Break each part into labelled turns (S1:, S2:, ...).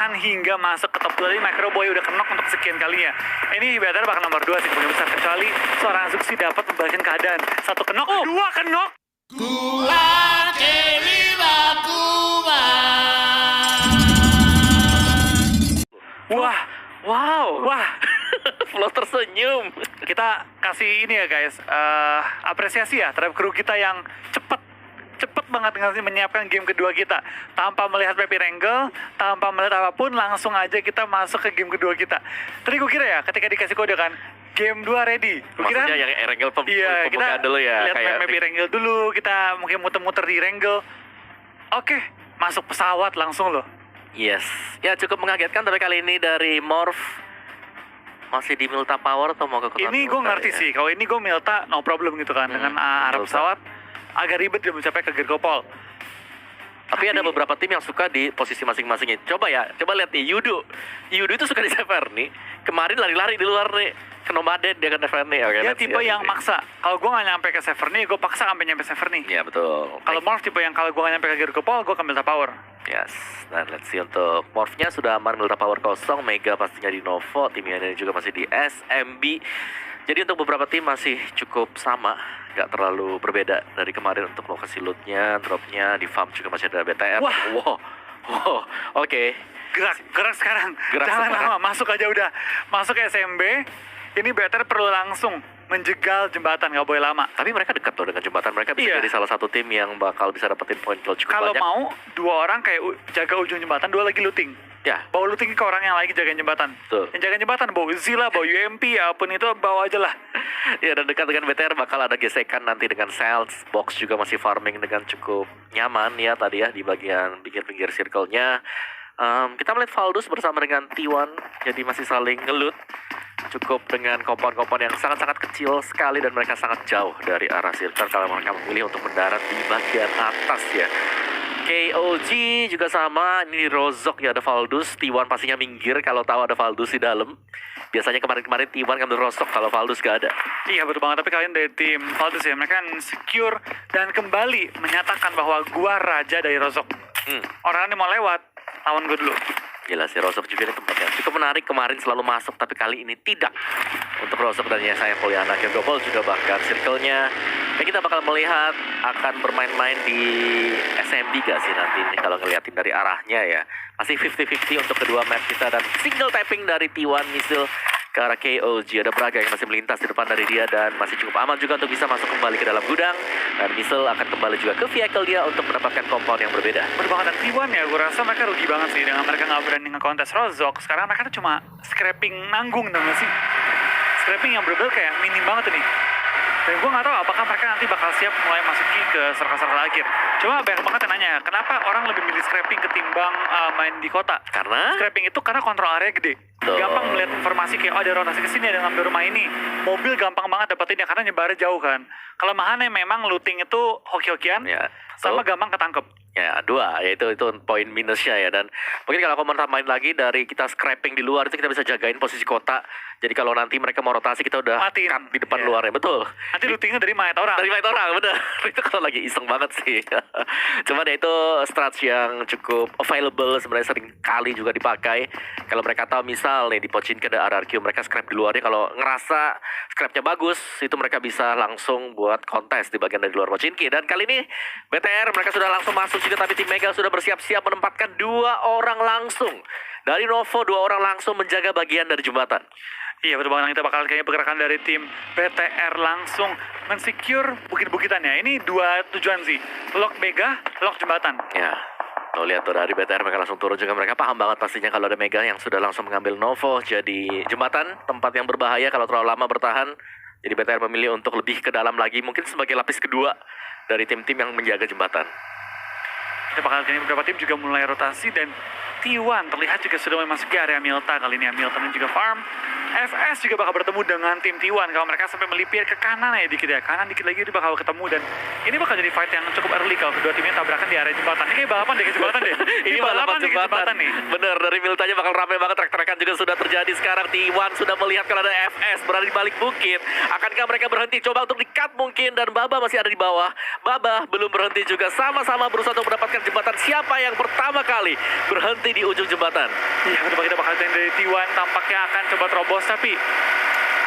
S1: bertahan hingga masuk ke top 2. Microboy udah kenok untuk sekian kalinya. Ini BTR bakal nomor 2 sih kemungkinan besar, kecuali seorang Zuxi dapat membalikkan keadaan. 1 kenok, 2 kenok. Wah.
S2: Flo tersenyum.
S1: Kita kasih ini ya guys, apresiasi ya terhadap kru kita yang cepet banget menyiapkan game kedua kita. Tanpa melihat PP Wrangle, tanpa melihat apapun, langsung aja kita masuk ke game kedua kita. Tadi gue kira ya, ketika dikasih kode kan, game 2 ready.
S2: Maksudnya yang Wrangle
S1: iya,
S2: pembukaan dulu ya.
S1: Lihat
S2: kayak
S1: PP Wrangle dulu, kita mungkin muter-muter di Wrangle. Oke, masuk pesawat langsung loh.
S2: Yes. Ya cukup mengagetkan, tapi kali ini dari Morph masih di Milta Power atau mau ke kota
S1: Ini gue ngerti
S2: ya?
S1: sih, kalau ini gue Milta no problem gitu kan, dengan arah
S2: Milta.
S1: pesawat agak ribet dia mencapai ke Gergopol.
S2: Tapi ada beberapa tim yang suka di posisi masing-masingnya. Coba lihat nih, Yudo itu suka di Severny. Kemarin lari-lari di luar nih, ke Nomaden dia kan Severny.
S1: Dia tipe yang maksa. Kalau gue nggak nyampe ke Severny, gue paksa sampai nyampe Severny.
S2: Iya betul.
S1: Kalau Morph tipe yang kalau gue nggak nyampe ke Gergopol, gue ke Milta Power.
S2: Yes, dan let's see untuk Morphnya sudah aman, Milta Power kosong, Mega pastinya di Novo, tim yang lain juga masih di SMB. Jadi untuk beberapa tim masih cukup sama, nggak terlalu berbeda dari kemarin untuk lokasi lootnya, dropnya, di farm juga masih ada BTR.
S1: Wah.
S2: Wow, oke.
S1: Gerak sekarang.
S2: Gerak
S1: Jangan
S2: sekarang.
S1: lama, masuk aja udah. Masuk ke SMB, ini BTR perlu langsung menjegal jembatan, nggak boleh lama.
S2: Tapi mereka dekat loh dengan jembatan, mereka bisa
S1: Iya.
S2: jadi salah satu tim yang bakal bisa dapetin poin kill cukup
S1: Kalau
S2: banyak.
S1: mau, 2 orang kayak jaga ujung jembatan, 2 lagi looting.
S2: Ya,
S1: Bawa looting ke orang yang lagi jagain jembatan.
S2: Betul.
S1: Yang jagain jembatan, bawa Uzi lah, bawa UMP, apapun itu bawa aja lah.
S2: ya dan dekat dengan BTR bakal ada gesekan nanti dengan sales. Box juga masih farming dengan cukup nyaman ya tadi ya di bagian pinggir-pinggir circle-nya. Kita melihat Valdus bersama dengan T1, jadi masih saling ngelut. Cukup dengan kompon-kompon yang sangat-sangat kecil sekali dan mereka sangat jauh dari arah circle kalau mereka memilih untuk mendarat di bagian atas ya. KOG juga sama, ini Rozok ya, ada Valdus. T1 pastinya minggir kalau tahu ada Valdus di dalam. Biasanya kemarin T1 ngambil Rozok kalau Valdus gak ada.
S1: Iya betul banget, tapi kalian dari tim Valdus ya, mereka secure dan kembali menyatakan bahwa gua raja dari Rozok. Orang ini mau lewat, lawan gue dulu.
S2: Gila sih, Rozok juga ini tempatnya cukup menarik, kemarin selalu masuk tapi kali ini tidak. Untuk Rozok dan Yesaya Poliana, Gergopol juga bahkan circle-nya. Ya kita bakal melihat akan bermain-main di SMB gak sih nanti ini kalau ngeliatin dari arahnya ya. Masih 50-50 untuk kedua map kita dan single tapping dari T1 Misil ke arah KOG. Ada Braga yang masih melintas di depan dari dia dan masih cukup aman juga untuk bisa masuk kembali ke dalam gudang. Dan Misil akan kembali juga ke vehicle dia untuk mendapatkan compound yang berbeda.
S1: Betul banget, dan T1 ya, gue rasa mereka rugi banget sih dengan mereka nggak berani nge-kontes Rozok. Sekarang mereka tuh cuma scrapping nanggung, tau gak sih? Scrapping yang bener-bener kayak minim banget ini. Dan gue nggak tahu apakah mereka nanti bakal siap mulai masuki ke circle-circle akhir. Cuma banyak banget yang nanya, kenapa orang lebih milih scrapping ketimbang main di kota?
S2: Karena
S1: Scrapping itu karena kontrol area gede.
S2: Betul.
S1: Gampang melihat informasi kayak, oh ada rotasi ke sini, ada ngambil rumah ini. Mobil gampang banget dapetinnya karena nyebarnya jauh kan. Kelemahannya memang looting itu hoki-hokian,
S2: ya,
S1: sama gampang ketangkep.
S2: ya dua, ya itu poin minusnya ya. Dan mungkin kalau aku mau tambahin lagi dari kita scrapping di luar itu kita bisa jagain posisi kota. Jadi kalau nanti mereka mau rotasi kita udah
S1: Matiin.
S2: cut di depan
S1: Iya.
S2: luarnya, betul.
S1: Nanti lootingnya dari mayat orang.
S2: Dari banyak orang, bener. Itu kalau lagi iseng banget sih. Cuman ya itu strats yang cukup available, sebenarnya sering kali juga dipakai. Kalau mereka tahu misal nih di Pochinki ada RRQ, mereka scrap di luarnya. Kalau ngerasa scrapnya bagus, itu mereka bisa langsung buat kontes di bagian dari luar Pochinki. Dan kali ini BTR mereka sudah langsung masuk juga, tapi tim Mega sudah bersiap-siap menempatkan 2 orang langsung. Dari Novo 2 orang langsung menjaga bagian dari jembatan.
S1: Iya betul banget, kita bakal kayaknya pergerakan dari tim BTR langsung mensecure bukit-bukitannya. Ini 2 tujuan sih, lock Mega, lock jembatan.
S2: Ya, tuh lihat tuh dari BTR mereka langsung turun juga. Mereka paham banget pastinya kalau ada Mega yang sudah langsung mengambil Novo jadi jembatan, tempat yang berbahaya kalau terlalu lama bertahan. Jadi BTR memilih untuk lebih ke dalam lagi, mungkin sebagai lapis kedua dari tim-tim yang menjaga jembatan.
S1: Kita bakal kayaknya beberapa tim juga mulai rotasi dan T1 terlihat juga sudah memasuki area Milta kali ini. Milta dan juga Farm. FS juga bakal bertemu dengan tim T1 kalau mereka sampai melipir ke kanan ya dikit ya. Kanan dikit lagi dia bakal ketemu dan ini bakal jadi fight yang cukup early kalau kedua timnya tabrakan di area jembatan. Ini kayak balapan deh ke jembatan deh.
S2: Ini balapan
S1: nih ke
S2: jembatan
S1: nih.
S2: Bener, dari Miltanya bakal rame banget trek-trekan juga sudah terjadi sekarang. T1 sudah melihat kalau ada FS berada di balik bukit. Akankah mereka berhenti? Coba untuk di-cut mungkin. Dan Baba masih ada di bawah. Baba belum berhenti juga. Sama-sama berusaha untuk mendapatkan jembatan. Siapa yang pertama kali berhenti di ujung jembatan?
S1: Iya, kita bakal lihat dari T1 tampaknya akan coba terobos, tapi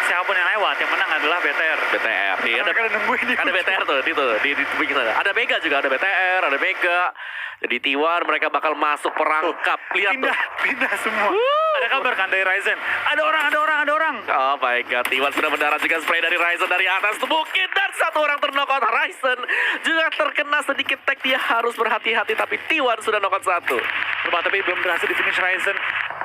S1: siapapun yang lewat, yang menang adalah BTR.
S2: BTR. Iya,
S1: Mereka udah nungguin di
S2: ada BTR tuh, di tebing sana. Ada Mega juga, ada BTR, ada Mega. Jadi T1 mereka bakal masuk perangkap. Lihat tuh.
S1: Pindah semua. Ada kabar kan dari Ryzen? Ada orang.
S2: Oh my god, T1 sudah mendarat juga spray dari Ryzen dari atas bukit. Dan satu orang terknockout. Ryzen juga terkena sedikit tag. Dia harus berhati-hati, tapi T1 sudah knockout satu.
S1: Tapi belum berhasil di finish Ryzen.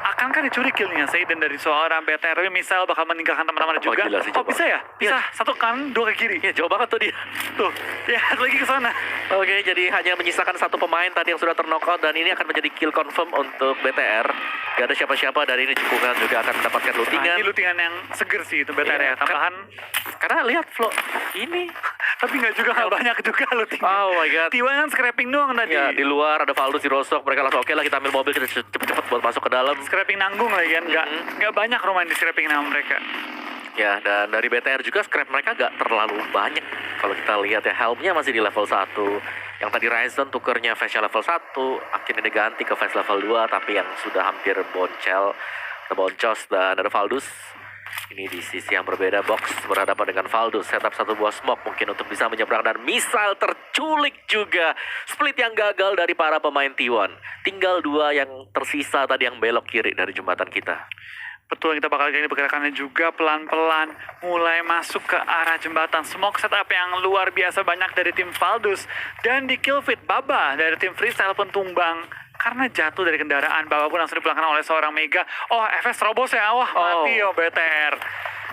S1: Akankah dicuri killnya Seiden dari seorang BTR? Tapi misal bakal meninggalkan teman-teman juga.
S2: Gila sih,
S1: Oh,
S2: coba.
S1: bisa ya? Bisa.
S2: Iya.
S1: Satu kan, dua ke kiri.
S2: Ya, jauh banget tuh dia.
S1: Tuh, ya lagi ke sana.
S2: Oke, jadi hanya menyisakan satu pemain tadi yang sudah terknockout. Dan ini akan menjadi kill confirm untuk BTR. Gak ada siapa-siapa dari ini Cekungan juga akan mendapatkan
S1: Nah,
S2: lootingan.
S1: ini lootingan yang seger sih itu BTR
S2: Iya,
S1: ya. Tambahan,
S2: Karena lihat flow ini.
S1: tapi nggak juga nggak banyak juga lootingan.
S2: Oh my god.
S1: T1 kan scrapping doang tadi.
S2: Ya, di luar ada Valdus di Rosok. Mereka langsung oke lah kita ambil mobil, kita cepet-cepet buat masuk ke dalam.
S1: Scrapping nanggung lagi kan. Nggak banyak rumah yang di scrapping nama mereka.
S2: Ya, dan dari BTR juga scrap mereka gak terlalu banyak. Kalau kita lihat ya, helmnya masih di level 1. Yang tadi Ryzen tukernya face-nya level 1, akhirnya diganti ke face level 2, tapi yang sudah hampir boncos. Dan ada Valdus. Ini di sisi yang berbeda, Box berhadapan dengan Valdus. Setup satu buah smoke mungkin untuk bisa menyeberang, dan misal terculik juga. Split yang gagal dari para pemain T1. Tinggal 2 yang tersisa tadi yang belok kiri dari jembatan kita.
S1: Betul, kita bakal lihat ini pergerakannya juga pelan-pelan mulai masuk ke arah jembatan. Smoke setup yang luar biasa banyak dari tim Valdus. Dan di kill feed Baba dari tim Freestyle pun tumbang karena jatuh dari kendaraan. Baba pun langsung dipulangkan oleh seorang Mega. Oh, FS terobos ya. Wah, mati BTR.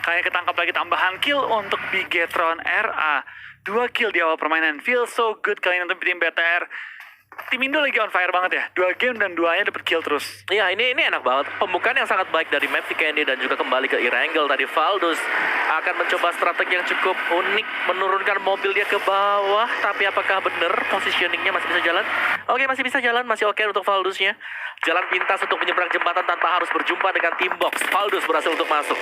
S1: Kayaknya ketangkap lagi tambahan kill untuk Bigetron RA. 2 kill di awal permainan. Feel so good kali ini untuk tim BTR. Tim Indo lagi on fire banget ya. 2 game dan 2-nya dapat kill terus.
S2: Iya, ini enak banget. Pembukaan yang sangat baik dari Map Candy dan juga kembali ke Irangel tadi. Valdus akan mencoba strategi yang cukup unik, menurunkan mobil dia ke bawah. Tapi apakah benar positioningnya masih bisa jalan? Oke, masih bisa jalan, masih oke untuk Valdusnya. Jalan pintas untuk menyeberang jembatan tanpa harus berjumpa dengan tim Box. Valdus berhasil untuk masuk.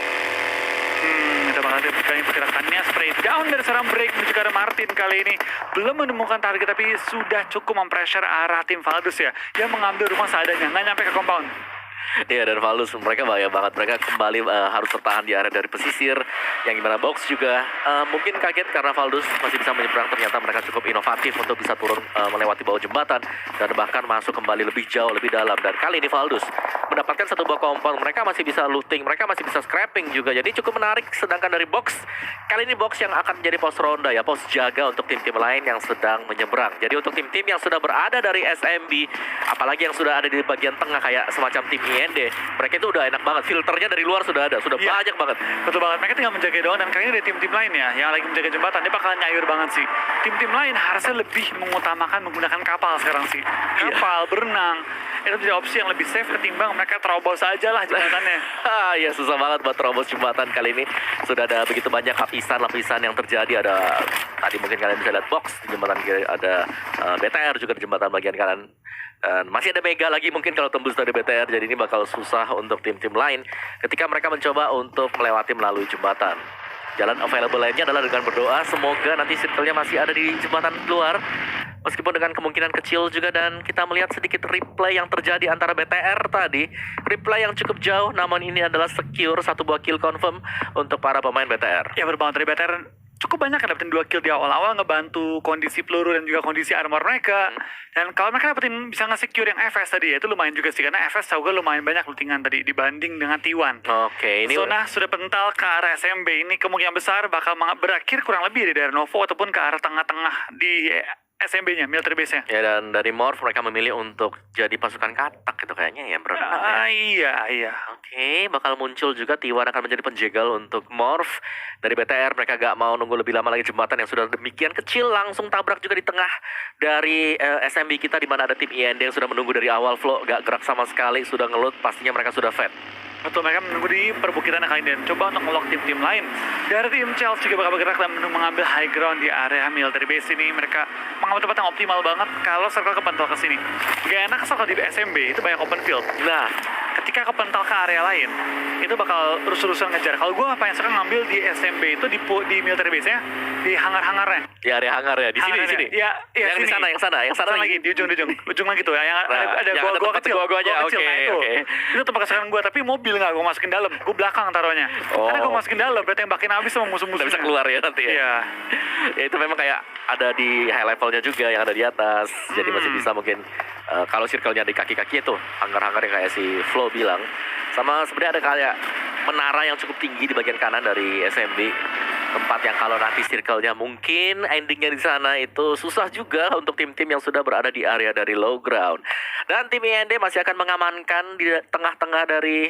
S1: Kita bakal lihat kali ini pergerakannya spray down dari seorang break menuju ke arah Martin kali ini. Belum menemukan target tapi sudah cukup mempressure arah tim Valdus ya. Yang mengambil rumah seadanya, nggak nyampe ke compound.
S2: Iya, dan Valdus mereka bahaya banget. Mereka kembali harus bertahan di area dari pesisir. Yang gimana Box juga mungkin kaget karena Valdus masih bisa menyeberang. Ternyata mereka cukup inovatif untuk bisa turun melewati bawah jembatan. Dan bahkan masuk kembali lebih jauh, lebih dalam. Dan kali ini Valdus mendapatkan satu buah compound. Mereka masih bisa looting, mereka masih bisa scrapping juga. Jadi cukup menarik. Sedangkan dari Box, kali ini Box yang akan menjadi pos ronda ya. Pos jaga untuk tim-tim lain yang sedang menyeberang. Jadi untuk tim-tim yang sudah berada dari SMB, apalagi yang sudah ada di bagian tengah kayak semacam tim IND, mereka itu udah enak banget. Filternya dari luar sudah ada, sudah banyak banget.
S1: Betul banget, mereka tinggal menjaga doang. Dan kayaknya dari tim-tim lain ya yang lagi menjaga jembatan, dia bakalan nyayur banget sih. Tim-tim lain harusnya lebih mengutamakan menggunakan kapal sekarang sih. Kapal, berenang, itu jadi opsi yang lebih safe ketimbang mereka terobos aja lah jembatannya.
S2: Ya susah banget buat terobos jembatan kali ini. Sudah ada begitu banyak lapisan-lapisan yang terjadi. Ada tadi mungkin kalian bisa lihat Box di jembatan kiri, ada BTR juga di jembatan bagian kanan. Dan masih ada Mega lagi mungkin kalau tembus dari BTR. Jadi ini bakal susah untuk tim-tim lain ketika mereka mencoba untuk melewati melalui jembatan. Jalan available lainnya adalah dengan berdoa semoga nanti circle-nya masih ada di jembatan luar. Meskipun dengan kemungkinan kecil juga. Dan kita melihat sedikit replay yang terjadi antara BTR tadi. Replay yang cukup jauh, namun ini adalah secure. Satu buah kill confirm untuk para pemain BTR.
S1: Ya berbangun dari BTR cukup banyak dapetin 2 kill di awal-awal, ngebantu kondisi peluru dan juga kondisi armor mereka. Dan kalau mereka dapetin bisa nge-secure yang FS tadi ya, itu lumayan juga sih. Karena FS juga lumayan banyak lootingan tadi dibanding dengan T1.
S2: Oke, ini
S1: Zona sudah pental ke arah SMB. Ini kemungkinan besar bakal berakhir kurang lebih di daerah Novo ataupun ke arah tengah-tengah di SMB-nya, military base-nya.
S2: ya, dan dari Morph mereka memilih untuk jadi pasukan katak gitu kayaknya ya, berenang ya.
S1: Iya.
S2: Oke, bakal muncul juga T1 akan menjadi penjegal untuk Morph. Dari BTR mereka gak mau nunggu lebih lama lagi, jembatan yang sudah demikian kecil langsung tabrak juga di tengah dari SMB kita, di mana ada tim IND yang sudah menunggu dari awal. Flow gak gerak sama sekali, sudah ngelut, pastinya mereka sudah fed.
S1: Betul, mereka menunggu di perbukitan kali ini dan coba untuk ngelok tim-tim lain. Dari tim Chelsea juga bakal bergerak dan mengambil high ground di area military base ini. Mereka mengambil tempat yang optimal banget kalau circle kepental ke sini. Gak enak circle di SMB, itu banyak open field.
S2: Nah,
S1: ketika kepental ke area lain, itu bakal terus-terusan ngejar. Kalau gue paling suka ngambil di SMB itu di military base-nya, di hangar-hangarnya.
S2: Di area hangar ya, di sini.
S1: Ya,
S2: Yang
S1: sini.
S2: di sana, yang sana
S1: lagi di ujung lagi tuh, yang ada
S2: yang
S1: gua
S2: tempat
S1: kecil,
S2: gua-guanya.
S1: gua kecil.
S2: Oke,
S1: Nah, itu.
S2: oke.
S1: Itu tempat kesukaan gue, tapi mobil nggak gue masukin dalam, gue belakang taruhnya.
S2: Oh.
S1: Karena gue masukin dalam, berarti tembakin habis sama musuh-musuhnya.
S2: Nggak bisa keluar ya nanti ya.
S1: Iya.
S2: Ya itu memang kayak ada di high levelnya juga yang ada di atas. Jadi masih bisa mungkin kalau circle-nya di kaki-kaki itu hangar-hangar yang kayak si Flo bilang. Sama sebenarnya ada kayak menara yang cukup tinggi di bagian kanan dari SMB. Tempat yang kalau nanti circle-nya mungkin endingnya di sana itu susah juga untuk tim-tim yang sudah berada di area dari low ground. Dan tim IND masih akan mengamankan di tengah-tengah dari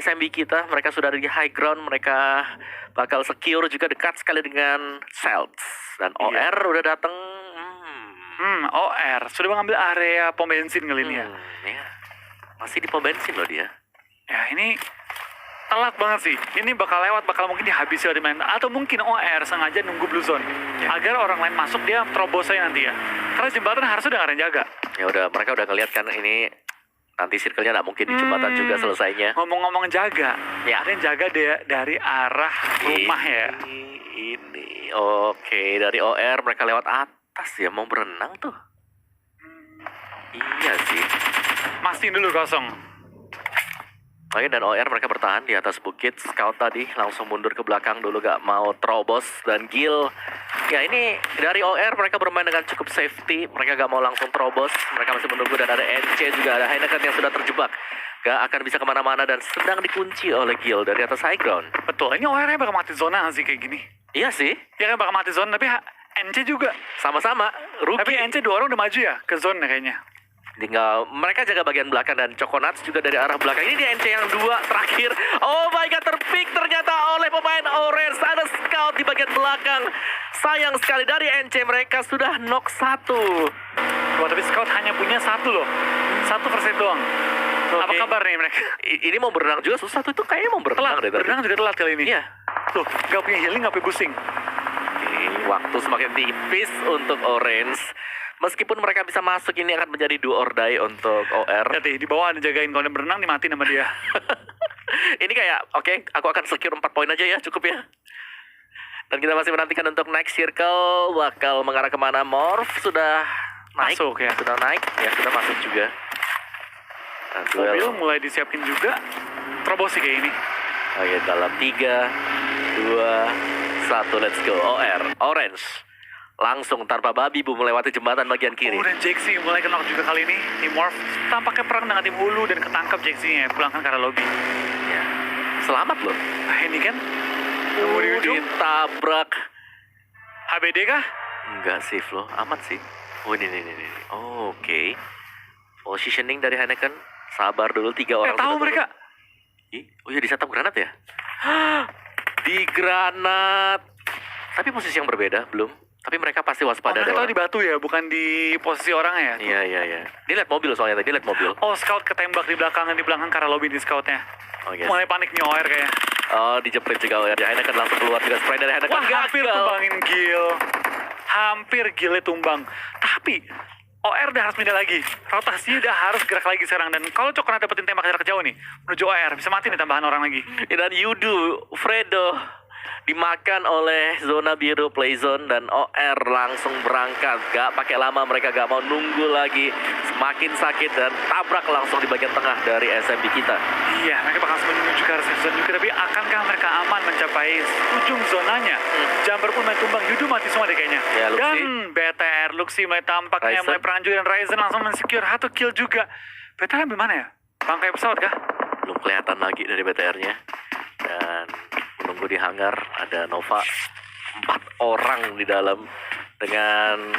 S2: SMB kita. Mereka sudah di high ground, mereka bakal secure juga dekat sekali dengan Celts. Dan OR udah datang.
S1: OR sudah mengambil area pom bensin kali ini ya.
S2: Ya. Masih di pom bensin loh dia.
S1: Ya ini telat banget sih. Ini bakal mungkin dihabisi oleh main. Atau mungkin OR sengaja nunggu blue zone agar orang lain masuk, dia terobos aja nanti ya. Karena jembatan harusnya udah gak ada yang jaga.
S2: Ya udah, mereka udah ngeliat kan ini nanti circle-nya nggak mungkin di jembatan juga selesainya.
S1: Ngomong-ngomong jaga,
S2: Ya.
S1: ada yang jaga dari arah rumah ya.
S2: Ini oke, dari OR mereka lewat atas ya, mau berenang tuh. Iya sih.
S1: Mastiin dulu kosong.
S2: Oke, dan OR mereka bertahan di atas bukit. Scout tadi langsung mundur ke belakang dulu, gak mau terobos. Dan Gil, ya ini dari OR mereka bermain dengan cukup safety. Mereka gak mau langsung terobos. Mereka masih menunggu, dan ada NC juga, ada Heineken yang sudah terjebak. Gak akan bisa kemana-mana dan sedang dikunci oleh Gil dari atas high ground.
S1: Betul, ini OR bakal mati zona sih kayak gini.
S2: Iya sih,
S1: Ya kan bakal mati zona, tapi NC juga.
S2: sama-sama.
S1: Tapi
S2: Rookie.
S1: NC 2 orang udah maju ya ke zone kayaknya.
S2: Tinggal mereka jaga bagian belakang, dan Coconuts juga dari arah belakang. Ini di NC yang 2 terakhir. Oh my god, terpick ternyata oleh pemain Orange. Ada scout di bagian belakang. Sayang sekali, dari NC mereka sudah knock 1.
S1: Wah, tapi scout hanya punya 1 loh. 1% doang. Apa
S2: Oke.
S1: kabar nih mereka?
S2: Ini mau berenang juga susah tuh, itu kayaknya mau berenang
S1: Telat,
S2: deh tadi.
S1: berenang juga telat kali ini.
S2: Iya.
S1: Tuh, gak punya healing, gak punya boosting.
S2: Ini waktu semakin tipis untuk Orange. Meskipun mereka bisa masuk, ini akan menjadi do or die untuk OR.
S1: Lihat di bawah ada jagain, kalau dia berenang dimati sama dia.
S2: Ini kayak, oke, aku akan secure 4 poin aja ya, cukup ya. Dan kita masih menantikan untuk next circle bakal mengarah kemana. Morph sudah naik.
S1: Masuk ya.
S2: Sudah naik, ya sudah masuk juga. Dan
S1: Mobil
S2: duel.
S1: mulai disiapin juga. Terobos sih kayak ini.
S2: Oke, dalam 3, 2, 1, let's go. OR, Orange. Langsung tanpa babi bu melewati jembatan bagian kiri.
S1: Dan Jaxi mulai kenok juga kali ini. Tim Morph tampaknya perang dengan tim Hulu dan ketangkap Jaxi-nya. Pulangkan ke arah lobby.
S2: Ya. Selamat loh.
S1: Nah, ini kan nunggu di ujung.
S2: Ditabrak.
S1: HBD kah?
S2: Enggak sih Flo, aman sih. Oh ini. Oh, oke. Positioning dari Heineken. Sabar dulu, 3 orang.
S1: Tahu
S2: sudah
S1: mereka.
S2: turun. Oh iya, di setup granat ya? Di granat. Tapi posisi yang berbeda, belum. Tapi mereka pasti waspada.
S1: Mereka tahu
S2: ada
S1: di batu ya, bukan di posisi orangnya ya.
S2: Iya. Dia lihat mobil soalnya tadi, dia lihat mobil.
S1: Oh, scout ketembak di belakang ke arah lobby di scoutnya.
S2: Oh yes.
S1: Mulai panik nih OR kayaknya.
S2: Oh, dijepret juga ya. Heineken langsung keluar juga, spray dari Heineken.
S1: Wah, hampir tumbangin Gil. Hampir Gilnya tumbang. Tapi OR udah harus pindah lagi. Rotasinya udah harus gerak lagi sekarang. Dan kalau Coconut dapetin tembak jarak jauh nih, menuju OR, bisa mati nih tambahan orang lagi.
S2: Dan Yudu, Fredo dimakan oleh zona biru play zone, dan OR langsung berangkat. Gak pakai lama, mereka gak mau nunggu lagi. Semakin sakit dan tabrak langsung di bagian tengah dari SMB kita.
S1: Iya, mereka bakal menuju ke arah safe zone juga. Tapi akankah mereka aman mencapai ujung zonanya? Jumper pun mulai tumbang. Yudu mati semua deh kayaknya.
S2: Ya, Luxi.
S1: Dan BTR, Luxi mulai tampaknya
S2: Ryzen.
S1: mulai perang juga. Dan Ryzen langsung men-secure 1 kill juga. BTR ambil mana ya? Bangkai pesawat kah?
S2: Belum kelihatan lagi dari BTR-nya. Dan menunggu di hangar ada Nova. 4 orang di dalam dengan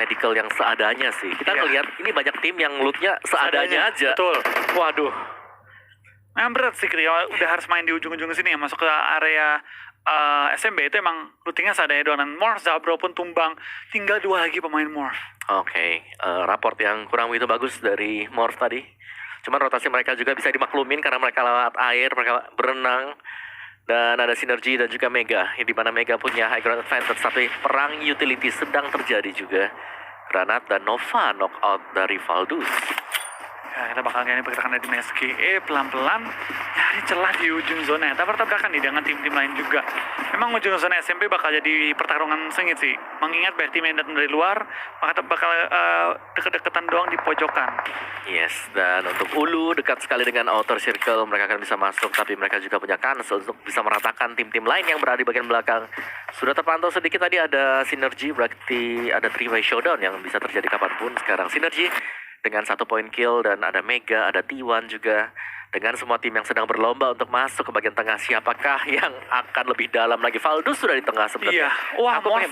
S2: medical yang seadanya sih. Kita
S1: Iya.
S2: ngelihat ini banyak tim yang lootnya seadanya aja.
S1: Betul. Waduh. Memang berat sih, udah harus main di ujung-ujung sini ya. Masuk ke area SMB itu emang lootingnya seadanya doang. Dan Morph, Zabro pun tumbang. Tinggal 2 lagi pemain Morph.
S2: Oke, raport yang kurang begitu bagus dari Morph tadi. Cuman rotasi mereka juga bisa dimaklumin karena mereka lewat air, mereka berenang. Dan ada Sinergi dan juga Mega, di mana Mega punya high ground advantage. Tapi perang utility sedang terjadi juga. Granat dan Nova knockout dari Valdus.
S1: Ya, kita bakal nyari pergerakan dari tim SGE pelan-pelan nyari celah di ujung zona. Tabrakan nih dengan tim-tim lain juga. Memang ujung zona SMP bakal jadi pertarungan sengit sih. Mengingat banyak tim yang datang dari luar, maka bakal deket-deketan doang di pojokan.
S2: Yes, dan untuk Ulu dekat sekali dengan outer circle, mereka akan bisa masuk, tapi mereka juga punya kans untuk bisa meratakan tim-tim lain yang berada di bagian belakang. Sudah terpantau sedikit tadi ada sinergi, berarti ada 3-way showdown yang bisa terjadi kapanpun. Sekarang sinergi dengan 1 point kill, dan ada Mega, ada T1 juga. Dengan semua tim yang sedang berlomba untuk masuk ke bagian tengah, siapakah yang akan lebih dalam lagi? Valdus sudah di tengah sebenarnya.
S1: Iya, wah,
S2: Aku pengen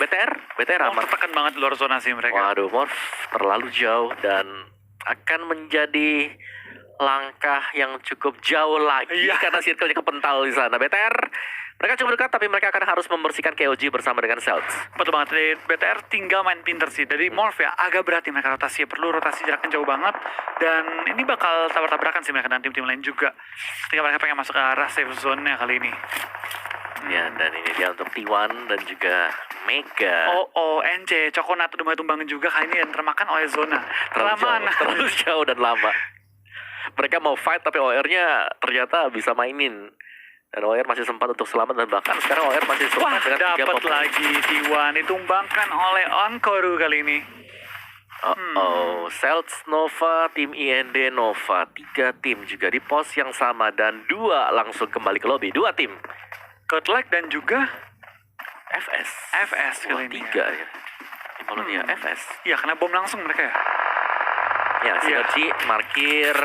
S2: BTR aman.
S1: tertekan banget di luar zona sih mereka.
S2: Waduh, Morph terlalu jauh dan akan menjadi langkah yang cukup jauh lagi
S1: Iya.
S2: karena circle-nya kepental di sana. BTR mereka cukup dekat, tapi mereka akan harus membersihkan KOG bersama dengan Celts.
S1: Betul banget, dari BTR tinggal main pinter sih. Dari Morph ya, agak berat nih mereka rotasi. Perlu rotasi jaraknya jauh banget. Dan ini bakal tabrak-tabrakan sih mereka dan tim-tim lain juga. Ketika mereka pengen masuk ke arah safe zone-nya kali ini.
S2: Ya, dan ini dia untuk T1 dan juga Mega.
S1: NC, Coconut udah mulai tumbang juga kali ini dan termakan oleh zona.
S2: Terlalu jauh dan lama. Mereka mau fight, tapi OR-nya ternyata bisa mainin. Dan OR masih sempat untuk selamat, dan bahkan sekarang OR masih
S1: Wah,
S2: sempat dengan 3
S1: dapat
S2: pemain.
S1: lagi T1 ditumbangkan oleh Onkoru kali ini.
S2: Celts Nova, tim IND Nova, 3 tim juga di pos yang sama dan 2 langsung kembali ke lobby. 2 tim
S1: Godlike dan juga
S2: FS.
S1: FS kali ini.
S2: 3 ya. Di FS.
S1: Iya, kena bom langsung mereka ya.
S2: Ya, sinergi markir.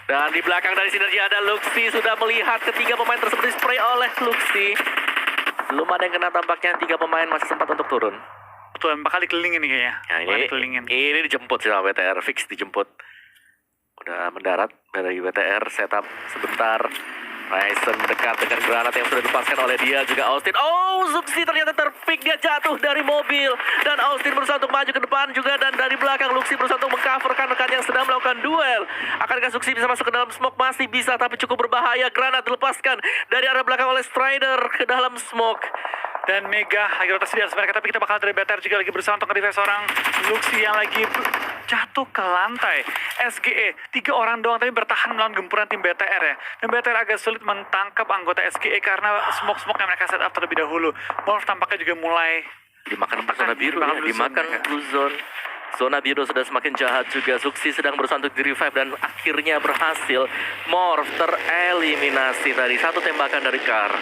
S2: Dan di belakang dari sinergi ada Luxi, sudah melihat ketiga pemain tersebut di-spray oleh Luxi. Belum ada yang kena tampaknya, 3 pemain masih sempat untuk turun.
S1: Betul, bakal dikelilingin nih kayaknya.
S2: Nah,
S1: Bakal dikelilingin.
S2: ini dijemput sama BTR, fix dijemput. Udah mendarat dari BTR, setup sebentar. Ryzen mendekat dengan granat yang sudah dilepaskan oleh dia, juga Austin. Oh, Luxi ternyata terpick, dia jatuh dari mobil. Dan Austin berusaha untuk maju ke depan juga, dan dari belakang Luxi berusaha untuk mengcover rekan yang sedang melakukan duel. Akankah Luxi bisa masuk ke dalam smoke? Masih bisa, tapi cukup berbahaya. Granat dilepaskan dari arah belakang oleh Strider ke dalam smoke.
S1: Dan Mega lagi rotasi di atas mereka, tapi kita bakal dari BTR juga lagi berusaha untuk nge-defense seorang Luxi yang lagi jatuh ke lantai. SGE 3 orang doang tapi bertahan melawan gempuran tim BTR ya. Dan BTR agak sulit mentangkap anggota SGE karena smoke-smoke yang mereka set up terlebih dahulu. Morph tampaknya juga mulai
S2: Dimakan zona biru ya, dimakan blue zone. Zona biru sudah semakin jahat juga. Suksi sedang berusaha untuk di-revive dan akhirnya berhasil. Morph tereliminasi tadi. 1 tembakan dari Kar.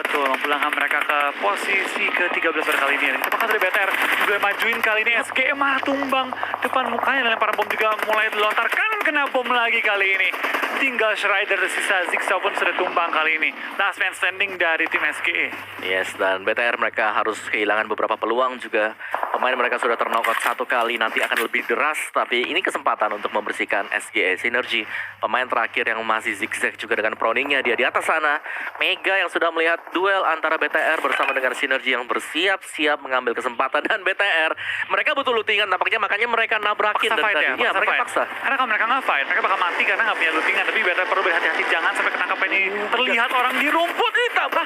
S1: betul memulangkan mereka ke posisi ke-13 pada kali ini. Kita bakal dari BTR juga majuin kali ini. SGE malah tumbang depan mukanya dan lempar bom juga mulai dilontarkan, kena bom lagi kali ini. Tinggal Shrider, sisa Zigsaw pun sudah tumbang kali ini. Last man standing dari tim SGE.
S2: Yes, dan BTR mereka harus kehilangan beberapa peluang juga. Pemain mereka sudah terknockout 1 kali, nanti akan lebih deras. Tapi ini kesempatan untuk membersihkan SGE. Sinergi, pemain terakhir yang masih zigzag juga dengan proningnya. Dia di atas sana. Mega yang sudah melihat duel antara BTR bersama dengan Sinergi yang bersiap-siap mengambil kesempatan. Dan BTR, mereka butuh lootingan tampaknya, makanya mereka nabrakin.
S1: Paksa fight ya?
S2: Iya, mereka
S1: fight.
S2: paksa.
S1: Karena kalau mereka nggak fight, mereka bakal mati karena nggak punya lootingan. Tapi BTR perlu berhati-hati, jangan sampai ketangkap ini. Terlihat orang di rumput, ditambah.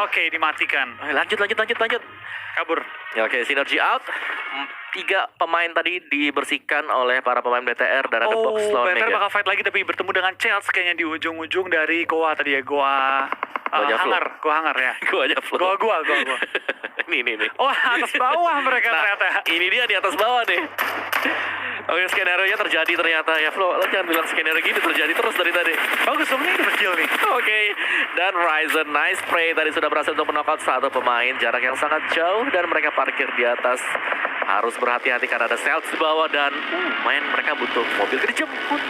S1: Oke, dimatikan.
S2: Lanjut.
S1: Kabur.
S2: Ya, oke, Sinergi out. 3 pemain tadi dibersihkan oleh para pemain BTR dan ada box lawan
S1: BTR
S2: Mega.
S1: bakal fight lagi tapi bertemu dengan Chelsea kayaknya di ujung-ujung dari goa tadi ya. Goa hangar ya.
S2: Gua aja flow.
S1: Goa.
S2: Nih.
S1: Oh, atas bawah mereka ternyata.
S2: Ini dia di atas bawah nih. Oke, skenario-nya terjadi ternyata ya, Flo. Lo jangan bilang skenario gini terjadi terus dari tadi.
S1: Bagus dong, ini berkill nih.
S2: Oke, dan Ryzen nice spray tadi sudah berhasil untuk menokot 1 pemain, jarak yang sangat jauh dan mereka parkir di atas. Harus berhati-hati karena ada Celts di bawah dan main mereka butuh mobil dijemput.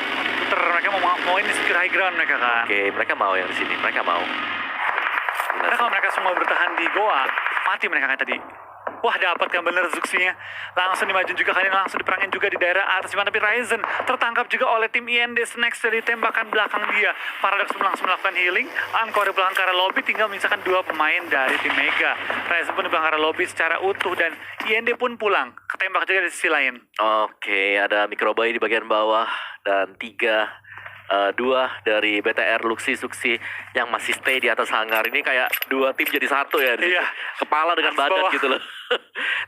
S1: Mereka mau ini secure high ground mereka kan.
S2: Oke, mereka mau yang di sini, mereka mau.
S1: Karena kalau mereka semua bertahan di goa, mati mereka kayak tadi. Wah, dapat kan bener Zuxinya. Langsung dimajuin juga kali ini, langsung diperangin juga di daerah atas. Tapi Ryzen tertangkap juga oleh tim IND Snacks dari tembakan belakang dia. Paradox pun langsung melakukan healing. Angkor pulang ke arah lobby, tinggal menyisakan 2 pemain dari tim Mega. Ryzen pun pulang ke arah lobby secara utuh dan IND pun pulang. Ketembak juga di sisi lain.
S2: Oke, ada microboy di bagian bawah dan 2 dari BTR Luxi Suksi yang masih stay di atas hangar. Ini kayak 2 tim jadi 1 ya.
S1: Iya.
S2: Kepala dengan
S1: Atas
S2: badan
S1: bawah.
S2: gitu loh.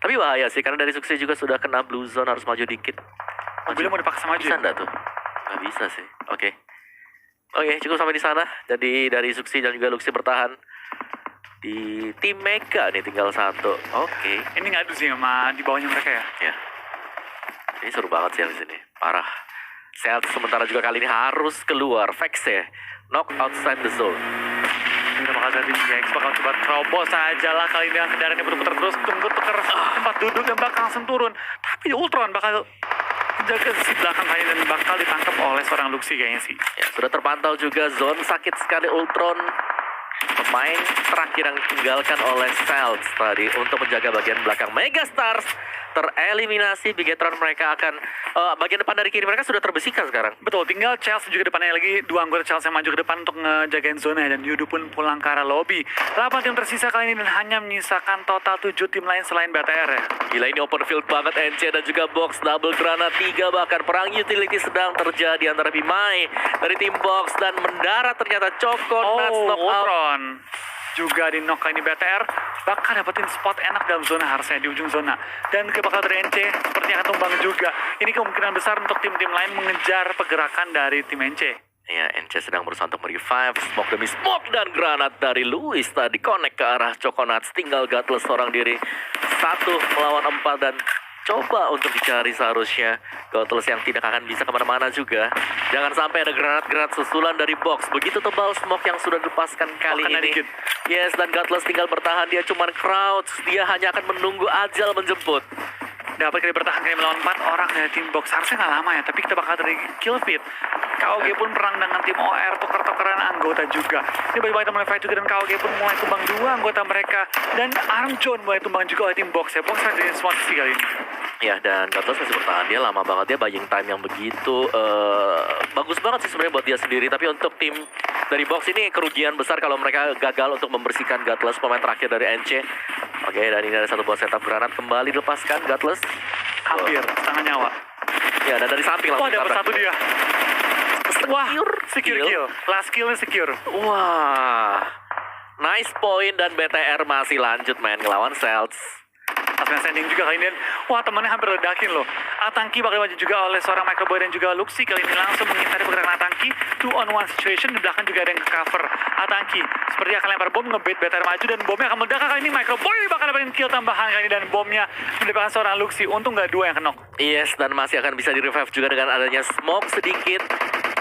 S2: Tapi bahaya sih karena dari Suksi juga sudah kena blue zone, harus maju dikit.
S1: Mobilnya mau dipaksa maju.
S2: Bisa enggak tuh? Nggak bisa sih. Oke, cukup sampai di sana. Jadi dari Zuxi dan juga Luxi bertahan. Di tim Mega nih tinggal satu. Oke.
S1: Ini ngadu sih sama di bawahnya mereka ya.
S2: Ya. Ini seru banget sih di sini. Parah. Celtics sementara juga kali ini harus keluar. Vex ya. Knock outside the zone.
S1: Kita bakal dari GX bakal coba terobos aja lah kali ini. Kendaraannya berputar terus. Tunggu tuker tempat duduk dan bakal langsung turun. Tapi Ultron bakal jaga sisi belakang kali dan bakal ditangkap oleh seorang Luxi kayaknya sih.
S2: Ya, sudah terpantau juga zone sakit sekali Ultron. Pemain terakhir yang ditinggalkan oleh Celtics tadi untuk menjaga bagian belakang Megastars tereliminasi. Bigetron mereka akan bagian depan dari kiri mereka sudah terbesikan sekarang.
S1: Betul, tinggal Chelsea juga depannya lagi. Dua anggota Chelsea yang maju ke depan untuk ngejagain zona dan Yudu pun pulang ke arah lobby. 8 tim tersisa kali ini dan hanya menyisakan total 7 tim lain selain BTR ya.
S2: Gila ini open field banget NC dan juga box double granat 3 bahkan perang utility sedang terjadi antara Bimai dari tim box dan mendarat ternyata Choco Nuts knock out.
S1: Ultron juga di knock kali ini BTR bakal dapetin spot enak dalam zona harusnya di ujung zona dan bakal dari NC sepertinya akan tumbang juga. Ini kemungkinan besar untuk tim-tim lain mengejar pergerakan dari tim NC.
S2: Ya, NC sedang berusaha untuk merevive. Smoke demi smoke dan granat dari Luis tadi connect ke arah Coconuts. Tinggal Gutless seorang diri 1 melawan 4 dan coba untuk dicari seharusnya Gutless yang tidak akan bisa kemana-mana juga. Jangan sampai ada granat-granat susulan dari box. Begitu tebal smoke yang sudah dilepaskan kali ini.
S1: Dikit.
S2: Yes, dan Gutless tinggal bertahan. Dia cuman crouch. Dia hanya akan menunggu ajal menjemput.
S1: Dapat kali bertahan kali melawan 4 orang dari tim box. Harusnya nggak lama ya, tapi kita bakal dari kill feed. KOG pun perang dengan tim OR, tuker-tukeran anggota juga. Ini bagi-bagi mulai fight juga dan KOG pun mulai tumbang 2 anggota mereka. Dan Armjon mulai tumbang juga oleh tim box ya. Box ada semua sisi kali ini.
S2: Ya, dan Gutless masih bertahan. Dia lama banget. Dia buying time yang begitu bagus banget sih sebenarnya buat dia sendiri. Tapi untuk tim dari box ini kerugian besar kalau mereka gagal untuk membersihkan Gutless, pemain terakhir dari NC. Oke, dan ini ada satu buah setup granat kembali dilepaskan Gutless.
S1: Hampir setengah nyawa.
S2: Ya, dan dari samping
S1: Wah,
S2: langsung
S1: dapat
S2: tabrak.
S1: satu dia. Wah, secure kill. Last killnya secure.
S2: Wah, nice point dan BTR masih lanjut main ngelawan Celtics.
S1: Asmen sending juga kali ini. Wah, temannya hampir ledakin loh. Atangki bakal maju juga oleh seorang Microboy dan juga Luxi. Kali ini langsung mengintari pergerakan Atangki. 2-on-1 situation. Di belakang juga ada yang cover Atangki. Seperti akan lempar bom, ngebait BTR maju. Dan bomnya akan meledak kali ini. Microboy bakal dapetin kill tambahan kali ini. Dan bomnya mendapatkan seorang Luxi. Untung nggak 2 yang kenok.
S2: Yes, dan masih akan bisa di-revive juga dengan adanya smoke sedikit.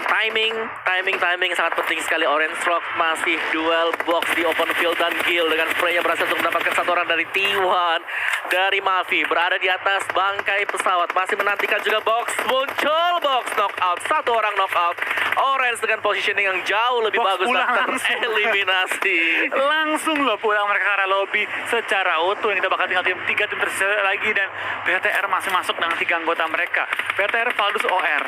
S2: Timing sangat penting sekali. Orange Rock masih duel box di open field dan Gil dengan spraynya berhasil untuk mendapatkan satu orang dari T1 dari Mavi berada di atas bangkai pesawat masih menantikan juga box muncul box knockout satu orang knockout. Orange dengan positioning yang jauh lebih
S1: Box
S2: bagus
S1: pulang
S2: dan
S1: langsung.
S2: tereliminasi.
S1: Langsung loh pulang mereka ke arah lobby secara utuh. Kita bakal tinggal 3 tim tersisa lagi. Dan BTR masih masuk dengan 3 anggota mereka. BTR, Valdus, OR.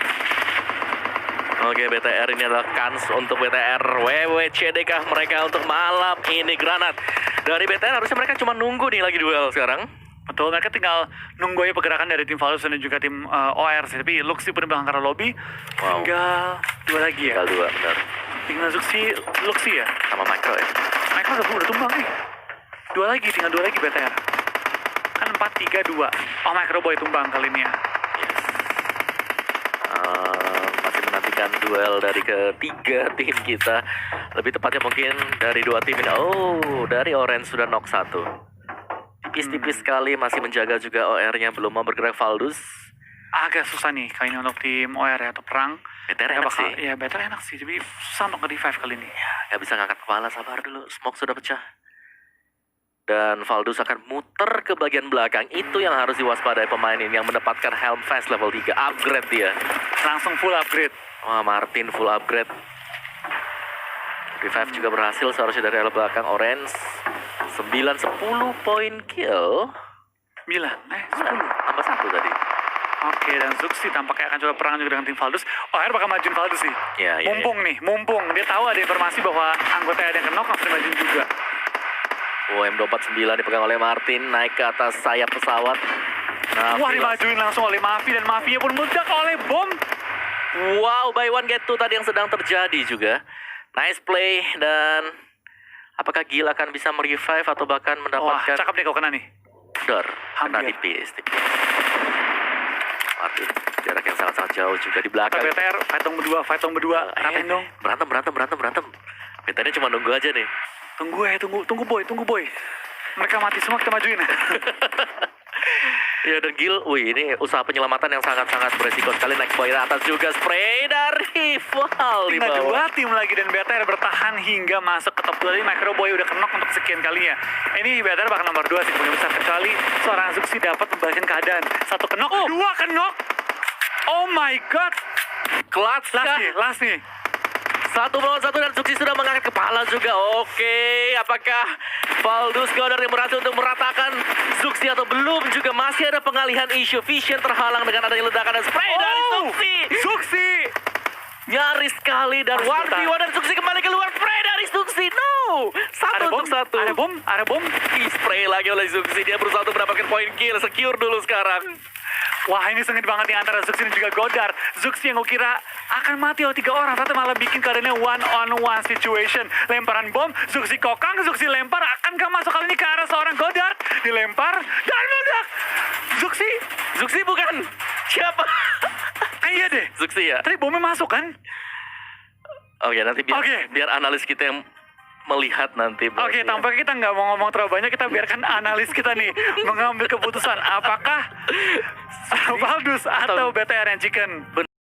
S2: Oke, BTR ini adalah kans untuk BTR WWCD kah mereka untuk malam ini. Granat dari BTR harusnya mereka cuma nunggu nih lagi duel sekarang.
S1: Betul, mereka tinggal nunggu aja pergerakan dari tim Valdus dan juga tim OR sih. Tapi Luxi pun belakang ke arah lobby.
S2: Wow.
S1: Tinggal 2 lagi ya.
S2: Tinggal 2, benar.
S1: Tinggal Luxi ya.
S2: Sama Micro ya.
S1: Mereka udah tumbang nih. 2 lagi, tinggal 2 lagi BTR. Kan 4-3-2. Oh, Microboy tumbang kali ini ya.
S2: Masih menantikan duel dari ketiga tim kita. Lebih tepatnya mungkin dari 2 tim ini. Oh, dari Orange sudah knock 1. Tipis-tipis sekali masih menjaga juga OR-nya belum mau bergerak Valdus.
S1: Agak susah nih kali ini untuk tim OR ya, atau perang.
S2: BTR enak sih.
S1: Ya, BTR enak sih, tapi susah untuk nge-revive kali ini.
S2: Gak bisa ngangkat kepala, sabar dulu. Smoke sudah pecah. Dan Valdus akan muter ke bagian belakang. Itu yang harus diwaspadai pemain ini yang mendapatkan Helm Fast level 3. Upgrade dia.
S1: Langsung full upgrade.
S2: Wah, Martin full upgrade. Revive juga berhasil seharusnya dari arah belakang. Orange 9-10 poin kill.
S1: 9, 10.
S2: Tambah 1 tadi.
S1: Oke, dan Zuxi tampaknya akan coba perang juga dengan tim Valdus. OR bakal majuin Valdus sih.
S2: Ya,
S1: Mumpung. Dia tahu ada informasi bahwa anggota ada yang kenok, langsung majuin juga.
S2: M249 dipegang oleh Martin, naik ke atas sayap pesawat.
S1: Wah, dimajuin langsung oleh Mavi, dan Mavi pun meledak oleh bom.
S2: Wow, buy one get two tadi yang sedang terjadi juga. Nice play, dan apakah Gil akan bisa merevive atau bahkan
S1: Wah,
S2: mendapatkan...
S1: cakep nih kau kena nih.
S2: Kena
S1: Hampir.
S2: tipis. Martin, jarak yang sangat-sangat jauh juga di
S1: Kata
S2: belakang.
S1: BTR, fight berdua, ratain dong.
S2: Berantem. BTR cuma nunggu aja nih.
S1: Tunggu boy. Mereka mati semua, kita majuin.
S2: Ya dan Gil, ini usaha penyelamatan yang sangat-sangat beresiko sekali. Naik poin atas juga, spray dari Val di
S1: Tinggal
S2: bawah.
S1: 2 tim lagi dan BTR bertahan hingga masuk ke top 2. Tadi Microboy udah kenok untuk sekian kalinya. Ini BTR bakal nomor 2 sih kemungkinan besar, kecuali seorang Zuxi dapat membalikkan keadaan. 1 kenok, 2 kenok. Oh my god.
S2: Clutch
S1: Last nih.
S2: 1 melawan 1 dan Zuxi sudah mengangkat kepala juga. Oke, apakah Valdus Goddard yang berhasil untuk meratakan Zuxi atau belum? Juga masih ada pengalihan isu Vision terhalang dengan adanya ledakan dan spray dari Zuxi.
S1: Zuxi.
S2: Nyaris sekali dan
S1: Masih
S2: 1v1 dan Zuxi kembali keluar. Spray dari Zuxi. No.
S1: Ada bom,
S2: 1-1.
S1: ada bom.
S2: Di spray lagi oleh Zuxi. Dia berusaha untuk mendapatkan poin kill. Secure dulu sekarang.
S1: Wah, ini sengit banget nih antara Zuxi dan juga Goddard. Zuxi yang gue kira akan mati oleh 3 orang, ternyata malah bikin keadaannya one-on-one situation. Lemparan bom, Zuxi kokang, Zuxi lempar, akan gak masuk kali ini ke arah seorang Goddard. Dilempar, dan meledak.
S2: Zuxi bukan. Siapa?
S1: Iya deh.
S2: Zuxi ya?
S1: Tadi bomnya masuk kan?
S2: Oke, nanti biar analis kita yang melihat nanti.
S1: Oke, tampaknya kita nggak mau ngomong terlalu banyak. Kita biarkan analis kita nih mengambil keputusan. Apakah Valdus atau BTR yang chicken?